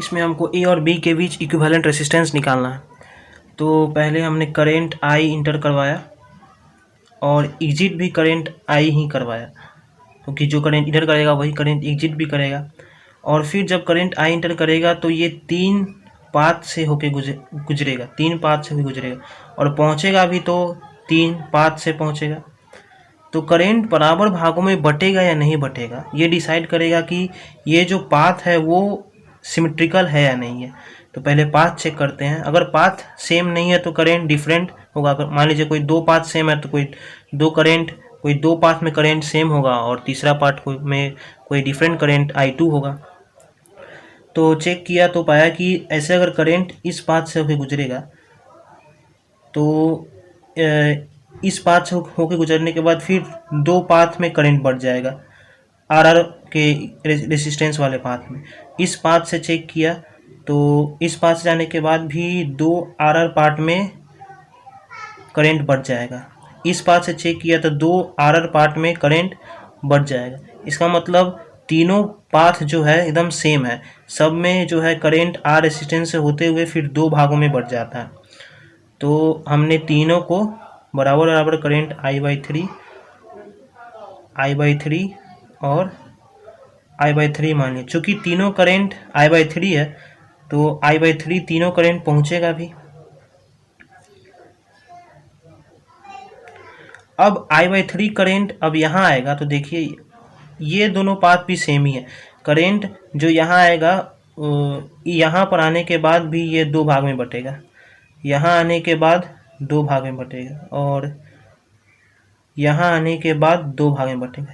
इसमें हमको ए और बी के बीच इक्विवेलेंट रेसिस्टेंस निकालना है। तो पहले हमने करंट आई इंटर करवाया और एग्जिट भी करंट आई ही करवाया, क्योंकि जो करंट इंटर करेगा वही करंट एग्जिट भी करेगा। और फिर जब करंट आई इंटर करेगा तो ये 3 पाथ से होके गुजरेगा, 3 पाथ से भी गुजरेगा और पहुंचेगा भी तो 3 पाथ से पहुंचेगा। तो करंट बराबर भागों में बटेगा या नहीं बटेगा, ये डिसाइड करेगा कि ये जो पाथ है वो सिमेट्रिकल है या नहीं है। तो पहले पाथ चेक करते हैं। अगर पाथ सेम नहीं है तो करंट डिफरेंट होगा। अगर मान लीजिए कोई 2 पाथ सेम है तो कोई 2 पाथ में करंट सेम होगा और तीसरा पाथ में कोई डिफरेंट करंट I2 होगा। तो चेक किया तो पाया कि ऐसे अगर करंट इस पाथ से होकर गुजरेगा तो इस पाथ से होकर गुजरने के बाद फिर 2 पाथ में करंट बढ़ जाएगा, आर के रेसिस्टेंस वाले पाथ में। इस पाथ से चेक किया तो इस पाथ से जाने के बाद भी 2 आर पार्ट में करंट बढ़ जाएगा। इस पाथ से चेक किया तो 2 आर पार्ट में करंट बढ़ जाएगा। इसका मतलब तीनों पाथ जो है एकदम सेम है, सब में जो है करंट आर रेसिस्टेंस से होते हुए फिर 2 भागों में बढ़ जाता है। तो हमने तीनों को बराबर बराबर करंट I/3 और I/3 मान लिया। चूँकि तीनों करंट I/3 है तो I/3 तीनों करंट पहुँचेगा भी। अब I/3 करंट अब यहाँ आएगा तो देखिए ये दोनों पाथ भी सेम ही है। करंट जो यहाँ आएगा यहाँ पर आने के बाद भी ये 2 भाग में बटेगा, यहाँ आने के बाद 2 भाग में बटेगा और यहाँ आने के बाद 2 भाग में बटेगा।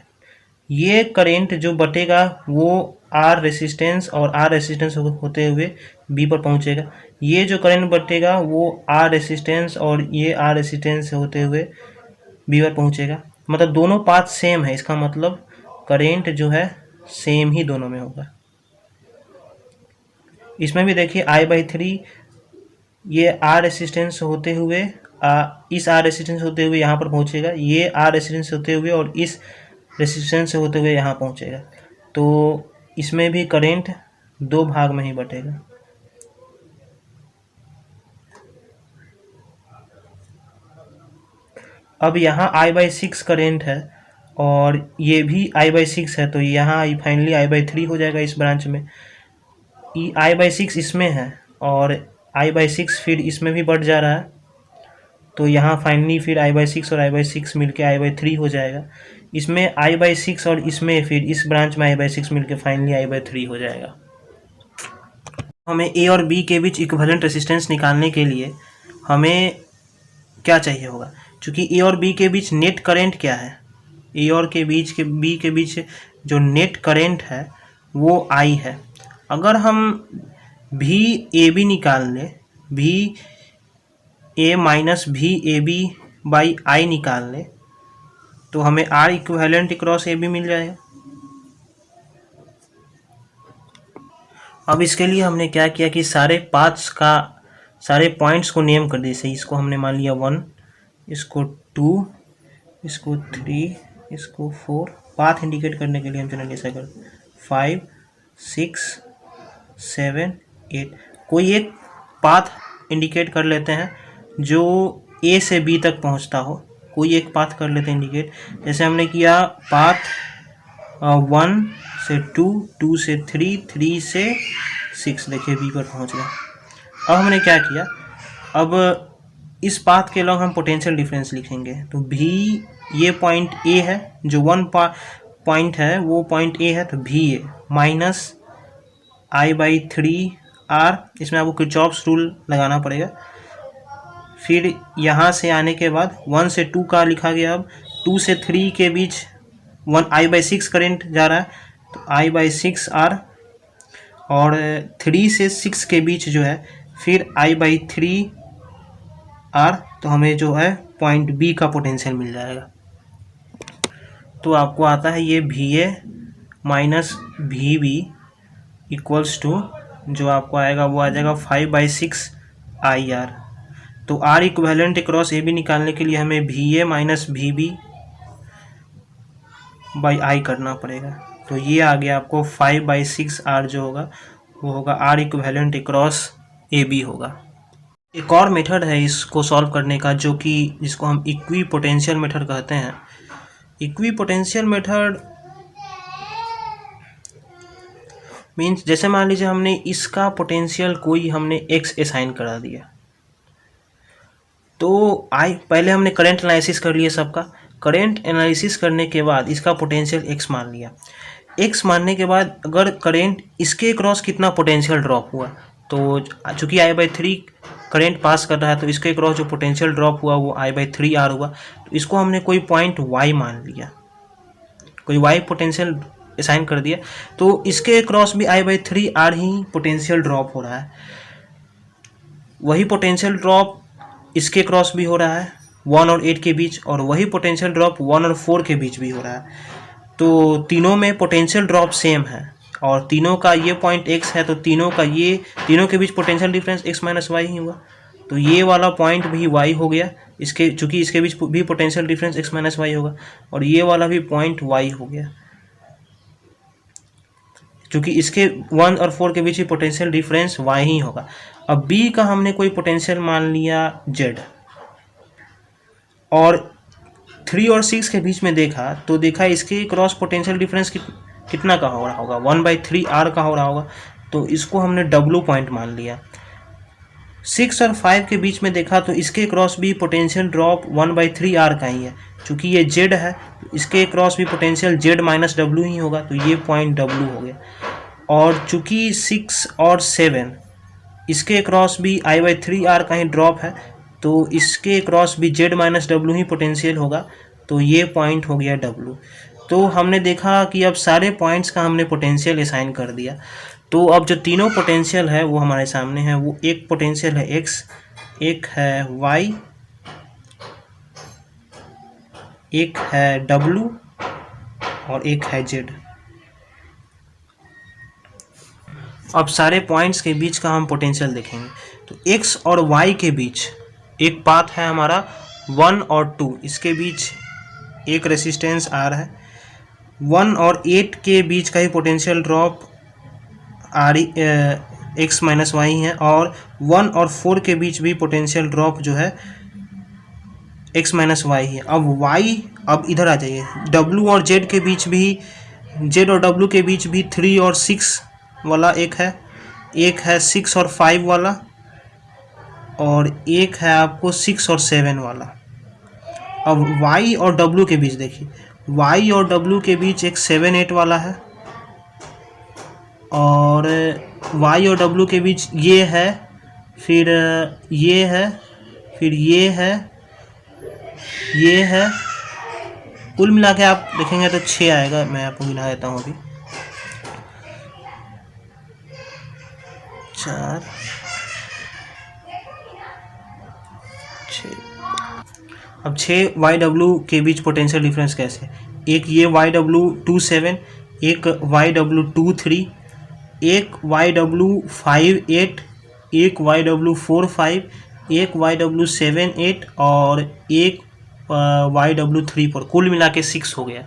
ये करंट जो बटेगा वो आर रेसिस्टेंस और आर रेसिस्टेंस होते हुए बी पर पहुँचेगा। ये जो करंट बटेगा वो आर रेसिस्टेंस और ये आर रेसिस्टेंस होते हुए बी पर पहुँचेगा। मतलब दोनों पाथ सेम है, इसका मतलब करंट जो है सेम ही दोनों में होगा। इसमें भी देखिए I/3 ये आर रेसिस्टेंस होते हुए इस आर रेसिस्टेंस होते हुए यहाँ पर पहुँचेगा, ये आर रेसिस्टेंस होते हुए और इस रेसिस्टेंस से होते हुए यहाँ पहुँचेगा। तो इसमें भी करंट 2 भाग में ही बटेगा। अब यहाँ I/6 करंट है और ये भी I/6 है, तो यहाँ फाइनली I/3 हो जाएगा इस ब्रांच में। I/6 इसमें है और I/6 फिर इसमें भी बढ़ जा रहा है, तो यहाँ फाइनली फिर I/6 और I/6 मिलके I/3 हो जाएगा। इसमें I/6 और इसमें फिर इस ब्रांच में I/6 मिलके फाइनली I/3 हो जाएगा। हमें ए और बी के बीच इक्विवेलेंट रेसिस्टेंस निकालने के लिए हमें क्या चाहिए होगा, क्योंकि ए और बी के बीच नेट करंट क्या है, ए और बी के बीच जो नेट करंट है वो आई है। अगर हम भी ए बी निकाल लें, भी ए माइनस भी ए बी बाई आई निकाल लें तो हमें R equivalent cross A B मिल जाएगा। अब इसके लिए हमने क्या किया कि सारे पॉइंट्स को नेम कर दिए। जैसे इसको हमने मान लिया 1, इसको 2, इसको 3, इसको 4। पाथ इंडिकेट करने के लिए हम चलेंगे साइकिल 5, 6, 7, 8। कोई एक पाथ इंडिकेट कर लेते हैं जो ए से बी तक पहुंचता हो, कोई एक पाथ कर लेते हैं इंडिकेट। जैसे हमने किया पाथ 1 से 2, 2 से 3, 3 से 6, देखिए बी पर पहुंच गया। अब हमने क्या किया, अब इस पाथ के लॉन्ग हम पोटेंशियल डिफरेंस लिखेंगे। तो भी ये पॉइंट ए है, जो 1 पॉइंट है वो पॉइंट ए है, तो भी ए माइनस I/3 आर। इसमें आपको किरचॉफ्स रूल लगाना पड़ेगा। फिर यहाँ से आने के बाद 1 से 2 का लिखा गया। अब 2 से 3 के बीच I/6 करंट जा रहा है, तो I/6 आर। और 3 से 6 के बीच जो है फिर I/3 आर, तो हमें जो है पॉइंट बी का पोटेंशियल मिल जाएगा। तो आपको आता है ये VA minus VB equals to, जो आपको आएगा वो आ जाएगा 5/6 IR। तो R equivalent cross A B निकालने के लिए हमें VA minus VB by I करना पड़ेगा। तो ये आ गया आपको 5/6 R जो होगा वो होगा R equivalent across A B होगा। एक और मेथड है इसको सॉल्व करने का, जो कि जिसको हम इक्वी पोटेंशियल मेथड कहते हैं। इक्वी पोटेंशियल मेथड मीन्स जैसे मान लीजिए हमने इसका पोटेंशियल कोई हमने एक्स असाइन करा दिया, तो पहले हमने करंट एनालिसिस कर लिया सबका। करंट एनालिसिस करने के बाद इसका पोटेंशियल एक्स मान लिया। एक्स मानने के बाद अगर करंट इसके क्रॉस कितना पोटेंशियल ड्रॉप हुआ, तो चूंकि I/3 करंट पास कर रहा है, तो इसके क्रॉस जो पोटेंशियल ड्रॉप हुआ वो I/3 R हुआ। तो इसको हमने कोई पॉइंट Y मान लिया, कोई Y पोटेंशियल असाइन कर दिया, तो इसके क्रॉस भी I/3 R ही पोटेंशियल ड्रॉप हो रहा है। वही पोटेंशियल ड्रॉप इसके क्रॉस भी हो रहा है 1 और 8 के बीच, और वही पोटेंशियल ड्रॉप 1 और 4 के बीच भी हो रहा है। तो तीनों में पोटेंशियल ड्रॉप सेम है, और तीनों का ये पॉइंट x है, तो तीनों के बीच potential difference x minus Y ही हुआ। तो ये वाला पॉइंट भी y हो गया, चूँकि इसके बीच भी potential difference x minus Y होगा, और ये वाला भी पॉइंट y हो गया, क्योंकि इसके 1 और 4 के बीच ही पोटेंशियल डिफरेंस y ही होगा। अब b का हमने कोई पोटेंशियल मान लिया z, और 3 और 6 के बीच में देखा, तो देखा इसके क्रॉस पोटेंशियल डिफरेंस कितना का हो रहा होगा, 1/3 R का हो रहा होगा, तो इसको हमने W पॉइंट मान लिया। 6 और 5 के बीच में देखा, तो इसके क्रॉस भी पोटेंशियल ड्रॉप 1/3 R का ही है, चूँकि ये Z है, तो इसके क्रॉस भी पोटेंशियल Z माइनस W ही होगा, तो ये पॉइंट W हो गया। और चूँकि 6 और 7 इसके क्रॉस भी I/3 R का ही ड्रॉप है, तो इसके क्रॉस भी Z माइनस W ही पोटेंशियल होगा, तो ये पॉइंट हो गया W। तो हमने देखा कि अब सारे पॉइंट्स का हमने पोटेंशियल असाइन कर दिया। तो अब जो तीनों पोटेंशियल है वो हमारे सामने है। वो एक पोटेंशियल है x, एक है y, एक है w और एक है z। अब सारे पॉइंट्स के बीच का हम पोटेंशियल देखेंगे। तो x और y के बीच एक पाथ है हमारा 1 और 2, इसके बीच एक रेसिस्टेंस R है। 1 और 8 के बीच का ही potential drop x minus Y है, और 1 और 4 के बीच भी पोटेंशियल ड्रॉप जो है x माइनस वाई है। अब y, अब इधर आ जाइए, w और z के बीच भी, z और w के बीच भी 3 और 6 वाला एक है 6 और 5 वाला, और एक है आपको 6 और 7 वाला। अब y और w के बीच देखिए, y और w के बीच एक 7, 8 वाला है, और y और w के बीच ये है, फिर ये है, फिर ये है, कुल मिला के आप देखेंगे तो 6 आएगा। मैं आपको गिना देता हूँ अभी, 4, 6। अब 6 YW के बीच पोटेंशियल डिफरेंस कैसे, एक ये YW 27, एक YW 23, एक YW 58, एक YW 45, एक YW 78 और एक YW 34, कुल मिला के 6 हो गया।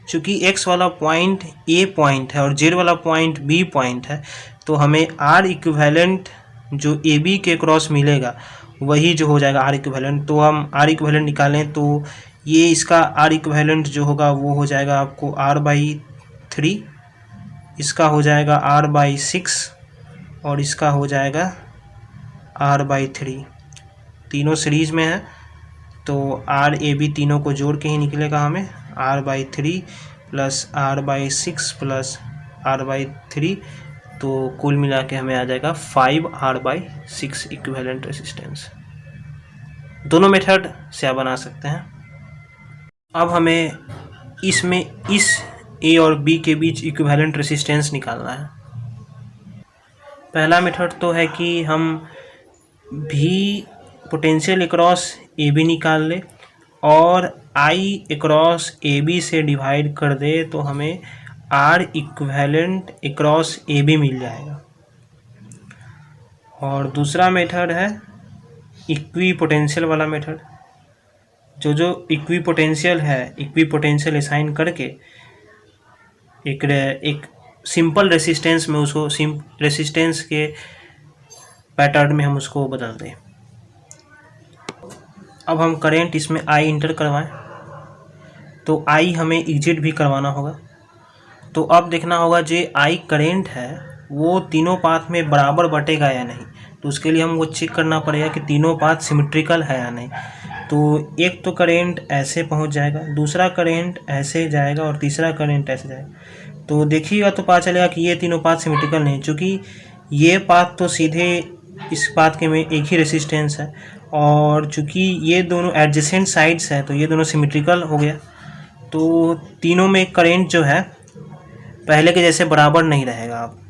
चूँकि x वाला पॉइंट A पॉइंट है और Z वाला पॉइंट B पॉइंट है, तो हमें R इक्विवेलेंट जो AB के क्रॉस मिलेगा वही जो हो जाएगा R इक्विवेलेंट। तो हम R इक्विवेलेंट निकालें, तो ये इसका R इक्विवेलेंट जो होगा वो हो जाएगा आपको R/3, इसका हो जाएगा R/6 और इसका हो जाएगा R/3। तीनों सीरीज में है, तो RAB तीनों को जोड़ के ही निकलेगा हमें R/3 plus R/6 plus R/3, तो कुल मिला के हमें आ जाएगा 5R/6 इक्विवेलेंट रेसिस्टेंस। दोनों मेथड से आप बना सकते हैं। अब हमें इसमें इस A और B के बीच इक्विवेलेंट रेसिस्टेंस निकालना है। पहला मेथड तो है कि हम भी पोटेंशियल अक्रॉस AB निकाल ले और I अक्रॉस AB से डिवाइड कर दे, तो हमें R इक्विवेलेंट अक्रॉस AB मिल जाएगा। और दूसरा मेथड है इक्वी पोटेंशियल वाला मेथड, जो इक्वी पोटेंशियल है, इक्वी पोटेंशियल असाइन करके एक सिंपल रेसिस्टेंस में उसको रेसिस्टेंस के पैटर्न में हम उसको बदल दें। अब हम करेंट इसमें आई इंटर करवाएं, तो आई हमें एग्जिट भी करवाना होगा। तो अब देखना होगा जो आई करेंट है वो तीनों पाथ में बराबर बटेगा या नहीं। तो उसके लिए हमको चेक करना पड़ेगा कि तीनों पाथ सिमेट्रिकल है या नहीं। तो एक तो करेंट ऐसे पहुंच जाएगा, दूसरा करेंट ऐसे जाएगा और तीसरा करेंट ऐसे जाएगा। तो देखिएगा तो पता चलेगा कि ये तीनों पाथ सिमेट्रिकल नहीं, क्योंकि ये पाथ तो सीधे इस पाथ के में एक ही रेसिस्टेंस है, और चूँकि ये दोनों एडजेसेंट साइड्स हैं तो ये दोनों सिमेट्रिकल हो गया। तो तीनों में करेंट जो है पहले के जैसे बराबर नहीं रहेगा अब।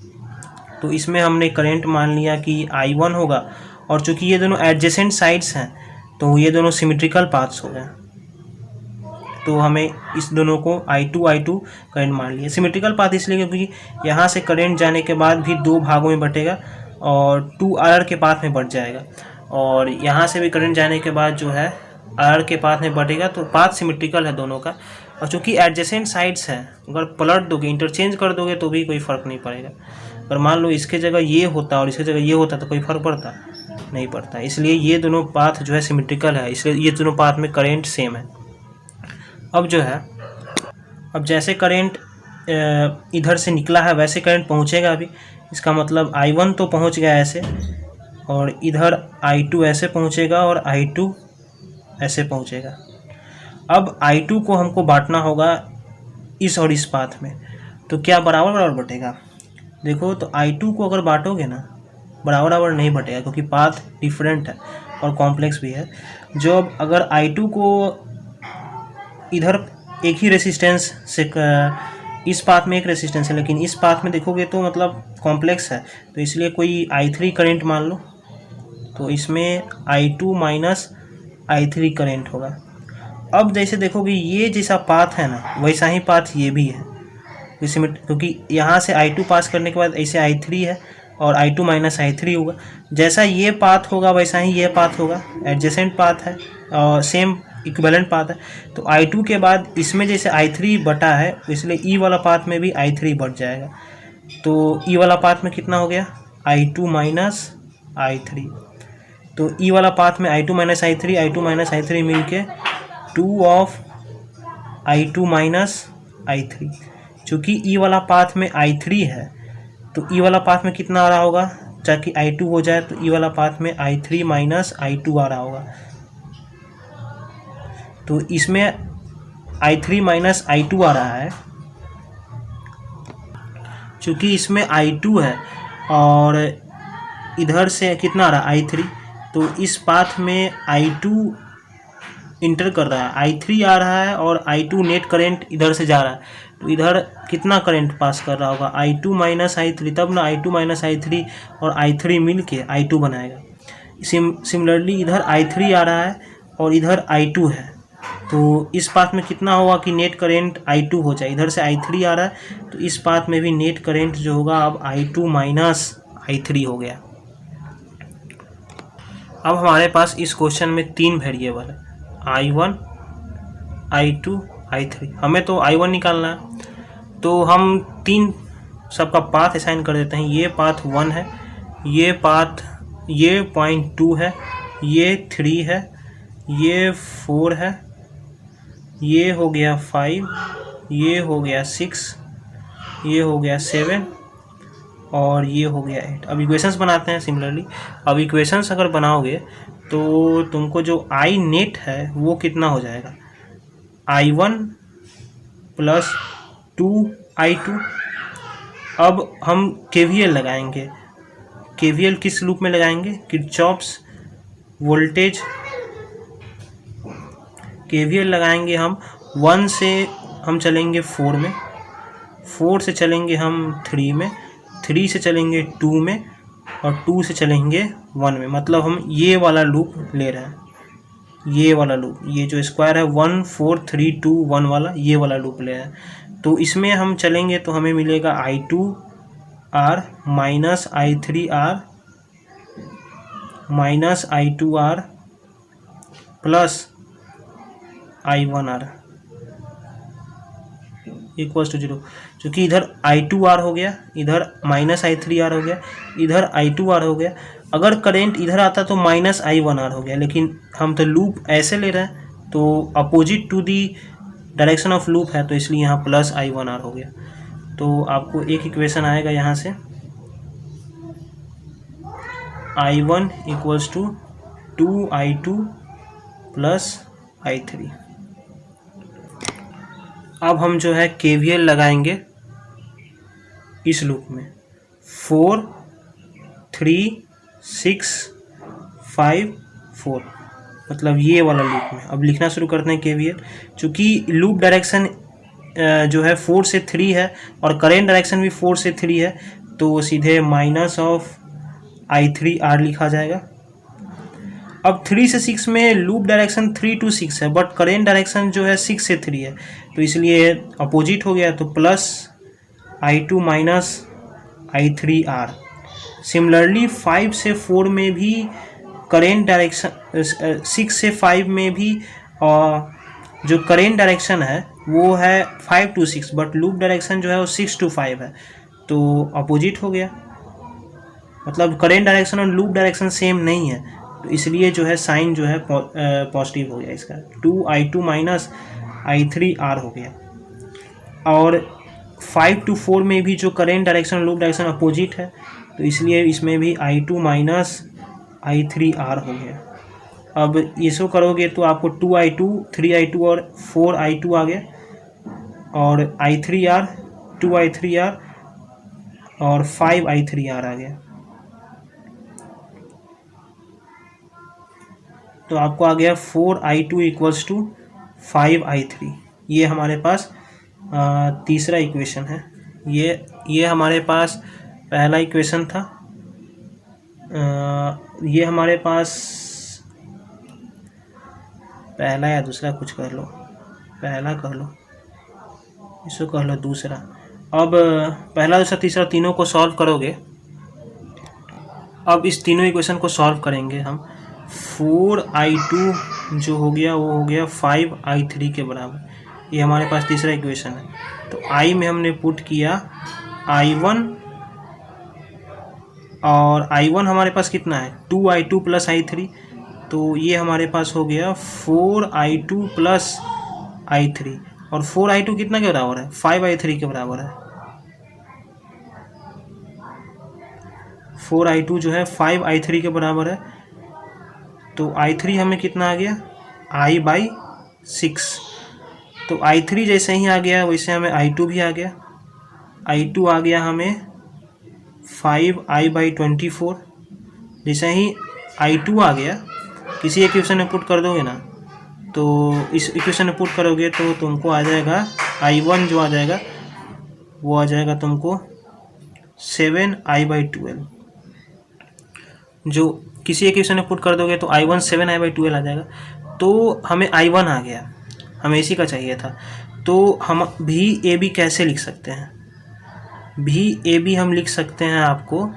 तो इसमें हमने करंट मान लिया कि I1 होगा, और चूंकि ये दोनों एडजेसेंट साइड्स हैं तो ये दोनों सिमेट्रिकल पाथ्स हो गए। तो हमें इस दोनों को I2 करंट मान लिया। सिमेट्रिकल पाथ इसलिए क्योंकि यहाँ से करंट जाने के बाद भी दो भागों में बटेगा और 2R के पाथ में बट जाएगा, और यहाँ से भी करंट जाने के बाद जो है R के पाथ में बटेगा। तो पाथ सिमेट्रिकल है दोनों का, और चूँकि एडजेसेंट साइड्स हैं अगर पलट दोगे इंटरचेंज कर दोगे तो भी कोई फ़र्क नहीं पड़ेगा। अगर मान लो इसके जगह ये होता और इसके जगह ये होता तो कोई फ़र्क पड़ता नहीं पड़ता। इसलिए ये दोनों पाथ जो है सिमेट्रिकल है, इसलिए ये दोनों पाथ में करेंट सेम है। अब जो है अब जैसे करेंट इधर से निकला है वैसे करंट पहुंचेगा अभी। इसका मतलब I1 तो पहुंच गया ऐसे, और इधर I2 ऐसे पहुंचेगा और I2 ऐसे पहुंचेगा। अब I2 को हमको बांटना होगा इस और इस पाथ में, तो क्या बराबर बराबर बटेगा? देखो तो I2 को अगर बांटोगे ना बराबर बराबर नहीं बटेगा, क्योंकि पाथ डिफरेंट है और कॉम्प्लेक्स भी है। जो अगर I2 को इधर एक ही रेसिस्टेंस से इस पाथ में एक रेसिस्टेंस है, लेकिन इस पाथ में देखोगे तो मतलब कॉम्प्लेक्स है, तो इसलिए कोई I3 करंट मान लो, तो इसमें I2 माइनस I3 करंट होगा। अब जैसे देखोगे ये जैसा पाथ है ना वैसा ही पाथ ये भी है, इसमें क्योंकि यहाँ से I2 पास करने के बाद ऐसे I3 है और I2 माइनस I3 होगा। जैसा ये पाथ होगा वैसा ही ये पाथ होगा, एडजेसेंट पाथ है और सेम इक्विवेलेंट पाथ है। तो I2 के बाद इसमें जैसे I3 बटा है, इसलिए E वाला पाथ में भी I3 बट जाएगा। तो E वाला पाथ में कितना हो गया? I2 minus I3। तो E वाला पाथ में I2 माइनस I3 मिल के 2 ऑफ I2 माइनस I3। चूँकि E वाला पाथ में I3 है तो E वाला पाथ में कितना आ रहा होगा? ताकि I2 हो जाए तो E वाला पाथ में I3 माइनस I2 आ रहा होगा। तो इसमें I3 माइनस I2 आ रहा है, चूँकि इसमें I2 है और इधर से कितना आ रहा है? I3। तो इस पाथ में I2 इंटर कर रहा है, I3 आ रहा है और I2 नेट करंट इधर से जा रहा है, तो इधर कितना करंट पास कर रहा होगा? I2 माइनस I3, तब ना I2 माइनस I3 और I3 मिल के I2 बनाएगा। सिमिलरली इधर I3 आ रहा है और इधर I2 है, तो इस पाथ में कितना होगा कि नेट करंट I2 हो जाए। इधर से I3 आ रहा है तो इस पाथ में भी नेट करंट जो होगा अब I2 माइनस I3 हो गया। अब हमारे पास इस क्वेश्चन में 3 वेरिएबल है, I1, I2, I3। हमें तो I1 निकालना है, तो हम 3 सबका पाथ असाइन कर देते हैं। ये पाथ 1 है, ये पॉइंट 2 है, ये 3 है, ये 4 है, ये हो गया 5, ये हो गया 6, ये हो गया 7 और ये हो गया 8। अब इक्वेशंस बनाते हैं सिमिलरली। अब इक्वेशंस अगर बनाओगे तो तुमको जो I नेट है वो कितना हो जाएगा? I1 plus 2I2। अब हम KVL लगाएंगे। KVL किस लूप में लगाएंगे? किरचॉफ्स वोल्टेज KVL लगाएंगे हम। 1 से हम चलेंगे 4 में, 4 से चलेंगे हम 3 में, 3 से चलेंगे 2 में और 2 से चलेंगे 1 में। मतलब हम ये वाला लूप ले रहे हैं, ये वाला लूप, ये जो स्क्वायर है 1 4 3 2 1 वाला, ये वाला लूप ले रहे हैं। तो इसमें हम चलेंगे तो हमें मिलेगा I2R minus I3R minus I2R plus I1R। Equals to 0, क्योंकि इधर I2R हो गया, इधर -I3R हो गया, इधर I2R हो गया। अगर करंट इधर आता तो -I1R हो गया, लेकिन हम तो लूप ऐसे ले रहे हैं तो opposite to the direction of loop है, तो इसलिए यहाँ +I1R हो गया। तो आपको एक इक्वेशन आएगा यहाँ से, I1 equals to 2I2 + I3। अब हम जो है KVL लगाएंगे इस लूप में, 4 3 6 5 4, मतलब ये वाला लूप में। अब लिखना शुरू करते हैं KVL। चूँकि लूप डायरेक्शन जो है 4 से 3 है और करेंट डायरेक्शन भी 4 से 3 है, तो सीधे -I3R लिखा जाएगा। अब 3 से 6 में लूप डायरेक्शन 3 to 6 है, बट करेंट डायरेक्शन जो है 6 से 3 है, तो इसलिए अपोजिट हो गया, तो +I2 - I3R। सिमिलरली 5 से 4 में भी करेंट डायरेक्शन 6 से 5 में भी जो करेंट डायरेक्शन है वो है 5 to 6, बट लूप डायरेक्शन जो है वो 6 to 5 है, तो अपोजिट हो गया। मतलब करेंट डायरेक्शन और लूप डायरेक्शन सेम नहीं है, तो इसलिए जो है साइन जो है पॉजिटिव हो गया इसका, 2I2 - I3R हो गया। और 5 to 4 में भी जो करेंट डायरेक्शन और लूप डायरेक्शन अपोजिट है, तो इसलिए इसमें भी I2 - I3R हो गया। अब इसको करोगे तो आपको 2I2 3I2 और 4I2 आ गया, और I3R 2I3R और 5I3R आ गया। तो आपको आ गया 4I2 इक्वल्स टू 5I3। ये हमारे पास तीसरा इक्वेशन है। ये हमारे पास पहला इक्वेशन था। ये हमारे पास पहला या दूसरा, कुछ कर लो, पहला कर लो, इसको कर लो दूसरा। अब पहला दूसरा तीसरा तीनों को सॉल्व करोगे। अब इस तीनों इक्वेशन को सॉल्व करेंगे हम। 4I2 जो हो गया वो हो गया 5I3 के बराबर। ये हमारे पास तीसरा इक्वेशन है। तो I में हमने पुट किया I1, और I1 हमारे पास कितना है 2I2 + I3, तो ये हमारे पास हो गया 4I2 + I3, और 4I2 कितना के बराबर है 5I3 के बराबर है। 4I2 जो है 5I3 के बराबर है, तो I3 हमें कितना आ गया I/6। तो I3 जैसे ही आ गया वैसे हमें I2 भी आ गया। I2 आ गया हमें 5I/24। जैसे ही I2 आ गया, किसी इक्वेशन में पुट कर दोगे ना, तो इस इक्वेशन में पुट करोगे तो तुमको आ जाएगा I1 जो आ जाएगा वो आ जाएगा तुमको 7I/12। जो किसी इक्वेशन में पुट कर दोगे तो I1 7I/12 आ जाएगा। तो हमें I1 आ गया, हमें इसी का चाहिए था। तो हम VAB कैसे लिख सकते हैं? VAB हम लिख सकते हैं आपको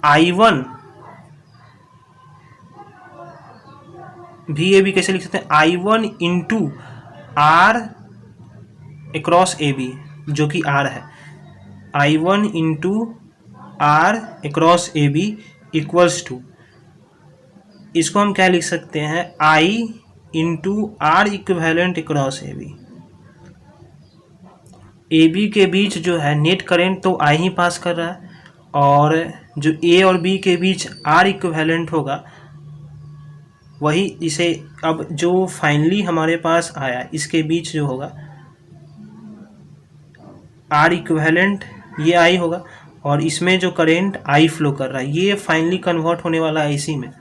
I1, VAB कैसे लिख सकते हैं I1 × R अक्रॉस AB, जो कि R है। I1 × R across AB equals to, इसको हम क्या लिख सकते हैं I × R equivalent across AB। AB के बीच जो है नेट करेंट तो I ही पास कर रहा है, और जो A और B के बीच R इक्विवेलेंट होगा वही इसे, अब जो फाइनली हमारे पास आया इसके बीच जो होगा R इक्विवेलेंट ये I होगा, और इसमें जो करंट I फ्लो कर रहा है ये फाइनली कन्वर्ट होने वाला है इसी में।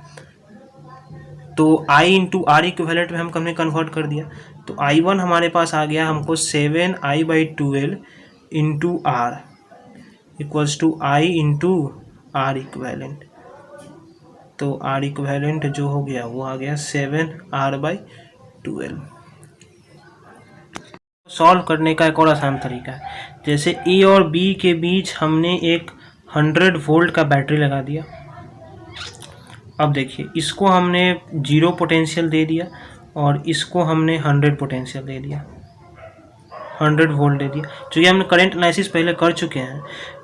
तो I × R इक्विवेलेंट में हमने कन्वर्ट कर दिया, तो I1 हमारे पास आ गया हमको 7I/12 × R equals to I × R equivalent. तो R इक्विवेलेंट जो हो गया वो आ गया 7R/12। सॉल्व करने का एक और आसान तरीका है, जैसे A और B के बीच हमने एक 100 वोल्ट का बैटरी लगा दिया। अब देखिए, इसको हमने 0 पोटेंशियल दे दिया और इसको हमने 100 पोटेंशियल दे दिया। 100 वोल्ट दे दिया। चूँकि हमने करंट एनालिसिस पहले कर चुके हैं,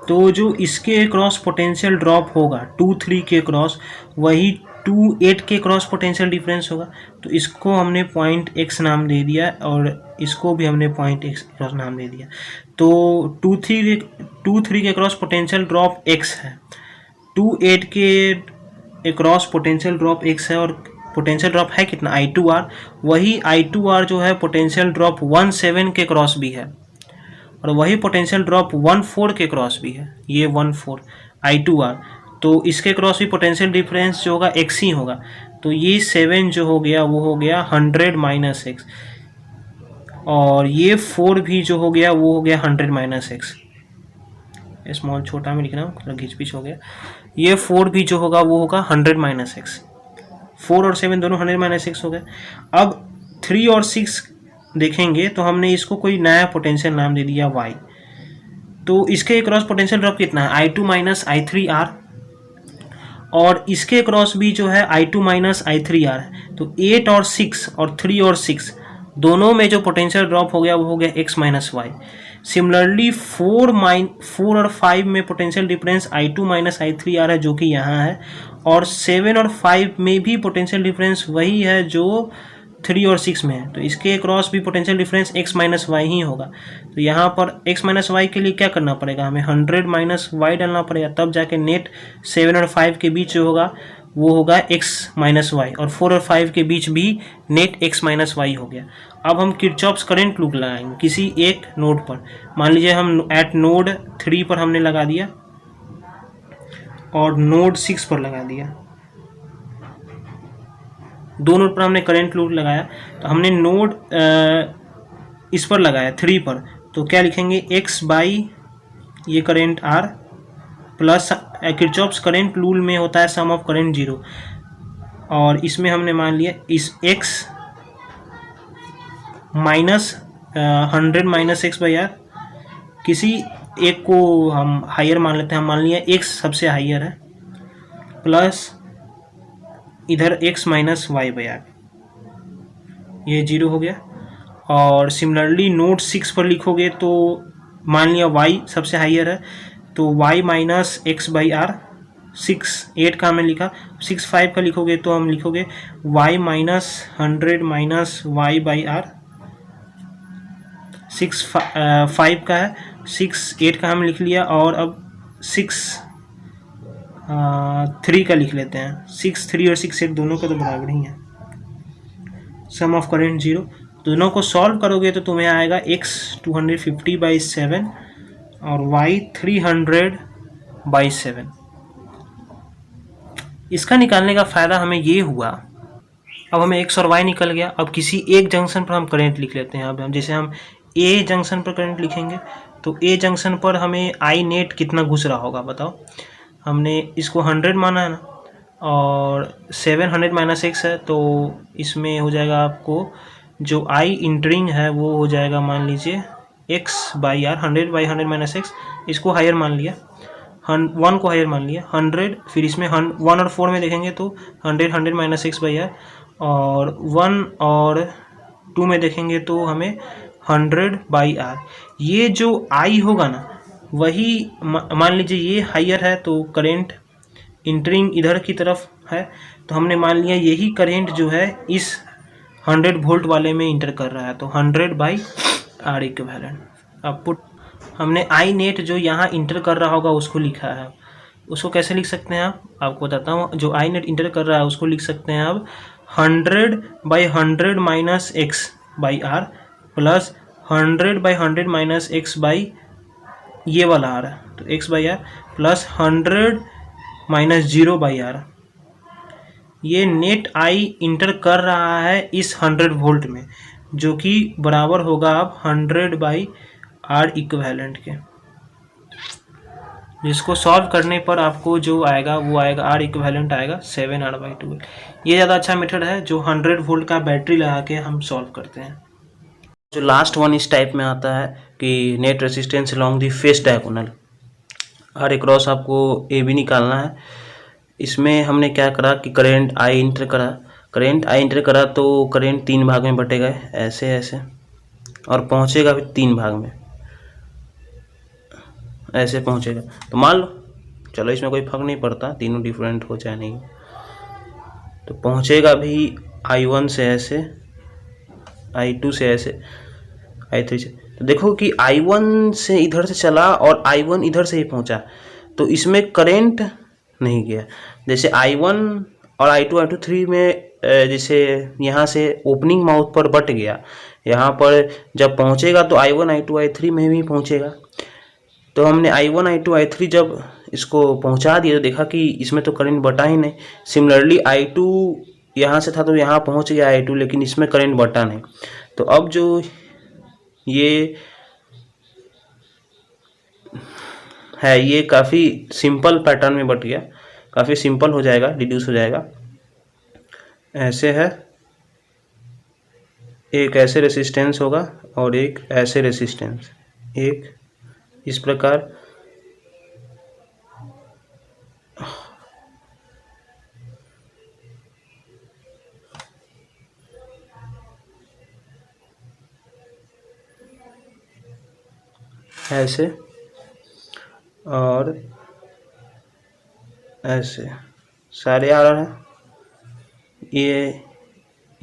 तो जो इसके क्रॉस पोटेंशियल ड्रॉप होगा 2-3 के क्रॉस, वही 2-8 के क्रॉस पोटेंशियल डिफरेंस होगा। तो इसको हमने पॉइंट x नाम दे दिया और इसको भी हमने पॉइंट x क्रॉस नाम दे दिया। तो 2-3 के क्रॉस पोटेंशियल ड्रॉप x है, 2-8 के क्रॉस पोटेंशियल ड्रॉप x है, और पोटेंशियल ड्रॉप है कितना I2R। वही I2R जो है पोटेंशियल ड्रॉप 1-7 के क्रॉस भी है, और वही पोटेंशियल ड्रॉप 1-4 के क्रॉस भी है, ये 1-4 I2R। तो इसके क्रॉस भी पोटेंशियल डिफरेंस जो होगा x ही होगा। तो ये 7 जो हो गया वो हो गया 100 माइनस x, और ये 4 भी जो हो गया वो हो गया 100 माइनस x। स्मॉल छोटा में लिखना हूँ, घिच पिच हो गया। ये 4 भी जो होगा वो होगा 100 माइनस x। 4 और 7 दोनों 100 माइनस x हो गए। अब 3 और 6 देखेंगे तो हमने इसको कोई नया पोटेंशियल नाम दे दिया y। तो इसके क्रॉस पोटेंशियल ड्रॉप कितना है I2 माइनस I3R, और इसके क्रॉस भी जो है I2 माइनस I3R है। तो 8 और 6 और 3 और 6 दोनों में जो पोटेंशियल ड्रॉप हो गया वो हो गया x माइनस वाई। सिमिलरली 4 और 5 में potential difference I2 minus I3R है जो कि यहाँ है, और 7 और 5 में भी पोटेंशियल डिफरेंस वही है जो 3 और 6 में है। तो इसके क्रॉस भी potential difference x minus Y ही होगा। तो यहाँ पर x माइनस वाई के लिए क्या करना पड़ेगा, हमें 100 माइनस वाई डालना पड़ेगा, तब जाके नेट 7 और 5 के बीच जो होगा वो होगा x माइनस वाई, और 4 और 5 के बीच भी नेट x माइनस वाई हो गया। अब हम किरचॉफ्स करंट लूप लगाएंगे किसी एक नोड पर। मान लीजिए हम एट नोड 3 पर हमने लगा दिया और नोड 6 पर लगा दिया, दो नोड पर हमने करंट लूप लगाया। तो हमने नोड इस पर लगाया 3 पर, तो क्या लिखेंगे x बाई ये current R plus Kirchhoff's current rule में होता है सम ऑफ करंट 0, और इसमें हमने मान लिया इस x minus 100 minus X by R. किसी एक को हम हायर मान लेते हैं, हम मान लिया x सबसे हायर है, प्लस इधर x minus Y by R, ये 0 हो गया। और सिमिलरली नोड 6 पर लिखोगे तो मान लिया y सबसे हायर है, तो y minus X by R, 8 का हमने लिखा। 5 का लिखोगे तो हम लिखोगे y minus 100 minus Y by R. 5 का है, 8 का हम लिख लिया, और अब 3 का लिख लेते हैं। 3 और 8 दोनों का तो बराबर ही है। सम ऑफ करंट 0, दोनों को सॉल्व करोगे तो तुम्हें आएगा x 250/7 और y 300/7। इसका निकालने का फ़ायदा हमें ये हुआ, अब हमें x और y निकल गया। अब किसी एक जंक्शन पर हम करंट लिख लेते हैं। अब हम जैसे हम a जंक्शन पर करंट लिखेंगे तो a जंक्शन पर हमें I नेट कितना घुस रहा होगा बताओ। हमने इसको 100 माना है ना, और 700 माइनस एक्स है, तो इसमें हो जाएगा आपको जो I इंटरिंग है वो हो जाएगा मान लीजिए x by R, 100/100 minus X. इसको हायर मान लिया, 1 को हायर मान लिया, 100। फिर इसमें 1 और 4 में देखेंगे तो 100 माइनस एक्स बाई आर, और 1 और 2 में देखेंगे तो हमें 100/r। ये जो I होगा ना वही मान लीजिए ये हायर है, तो करंट इंटरिंग इधर की तरफ है, तो हमने मान लिया यही करंट जो है इस 100 वोल्ट वाले में इंटर कर रहा है, तो 100/r इक्विवेलेंट। अब पुट हमने I नेट जो यहाँ इंटर कर रहा होगा उसको लिखा है। उसको कैसे लिख सकते हैं आपको बताता हूँ। जो I नेट इंटर कर रहा है उसको लिख सकते हैं आप 100/100 minus X by R plus 100/100 minus X by ये वाला आर है, तो X by R plus 100 minus 0/r। ये नेट I इंटर कर रहा है इस 100 वोल्ट में, जो कि बराबर होगा अब 100/r इक्विवेलेंट के, जिसको सॉल्व करने पर आपको जो आएगा वो आएगा R इक्विवेलेंट आएगा 7r/2। ये ज़्यादा अच्छा मेथड है जो 100 वोल्ट का बैटरी लगा के हम सॉल्व करते हैं। जो लास्ट वन इस टाइप में आता है कि net resistance along the face diagonal, her cross आपको ए बी निकालना है। इसमें हमने क्या करा कि करंट I इंटर करा, तो करंट 3 भाग में बटेगा, ऐसे ऐसे और पहुँचेगा भी 3 भाग में, ऐसे पहुँचेगा। तो मान लो, चलो इसमें कोई फर्क नहीं पड़ता, तीनों डिफरेंट हो चाहे नहीं, तो पहुँचेगा भी I1 से ऐसे, I2 से ऐसे, I3 से। तो देखो कि I1 से इधर से चला और I1 इधर से ही पहुंचा, तो इसमें करंट नहीं गया। जैसे I1 और I2 I3 में जैसे यहाँ से ओपनिंग माउथ पर बट गया, यहाँ पर जब पहुंचेगा तो I1 I2 I3 में भी पहुंचेगा। तो हमने I1 I2 I3 जब इसको पहुंचा दिया तो देखा कि इसमें तो करंट बटा ही नहीं। सिमिलरली I2 यहाँ से था तो यहाँ पहुंच गया I2, लेकिन इसमें करंट बटा नहीं। तो अब जो ये है, ये काफ़ी सिंपल पैटर्न में बट गया, काफ़ी सिंपल हो जाएगा, डिड्यूस हो जाएगा। ऐसे है, एक ऐसे रेसिस्टेंस होगा और एक ऐसे रेसिस्टेंस, एक इस प्रकार, ऐसे और ऐसे, सारे आ रहा है।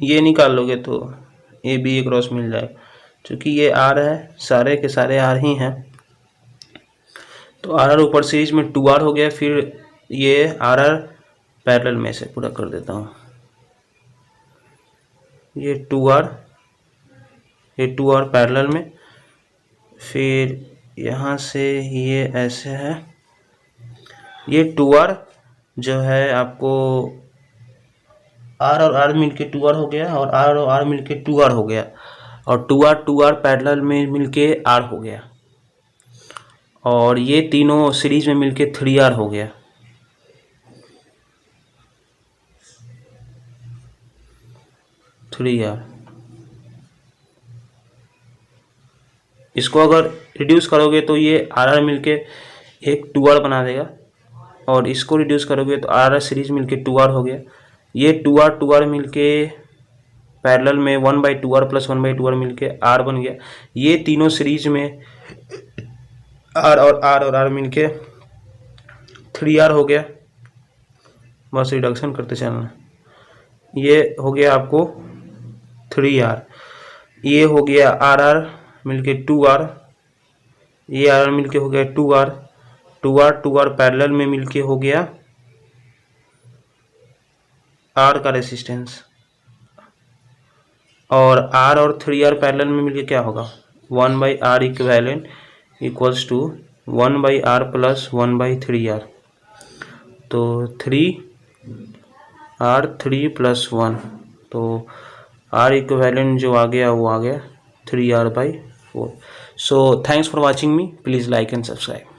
ये निकाल लोगे तो ए बी ए क्रॉस मिल जाएगा, क्योंकि ये आर है, सारे के सारे आर ही हैं। तो आर आर ऊपर सीरीज में 2R हो गया, फिर ये आर आर पैरेलल में से पूरा कर देता हूँ, ये 2R, ये 2R पैरेलल में, फिर यहाँ से ये ऐसे है, ये 2R जो है आपको R और R मिलके 2R हो गया, और R और R मिलके 2R हो गया, और 2R पैरेलल में मिलके R हो गया, और ये तीनों सीरीज में मिलके 3R हो गया। इसको अगर रिड्यूस करोगे तो ये RR मिलके एक 2R बना देगा, और इसको रिड्यूस करोगे तो RR सीरीज मिलके 2R हो गया। ये 2R मिलके पैरेलल में 1/2R प्लस 1/2R मिलके R बन गया। ये तीनों सीरीज में R और R मिलके 3R हो गया। बस रिडक्शन करते चलना। ये हो गया आपको 3R, ये हो गया RR मिलके 2R, ये RR मिलके हो गया 2R पैरेलल में मिलके हो गया R का रेसिस्टेंस, और R और 3R पैरेलल में मिलके क्या होगा, 1/R equivalent equals to 1/R plus 1/3R। तो 3R 3 + 1, तो R इक्विवेलेंट जो आ गया वो आ गया 3R/4। So thanks for watching me. Please like and subscribe.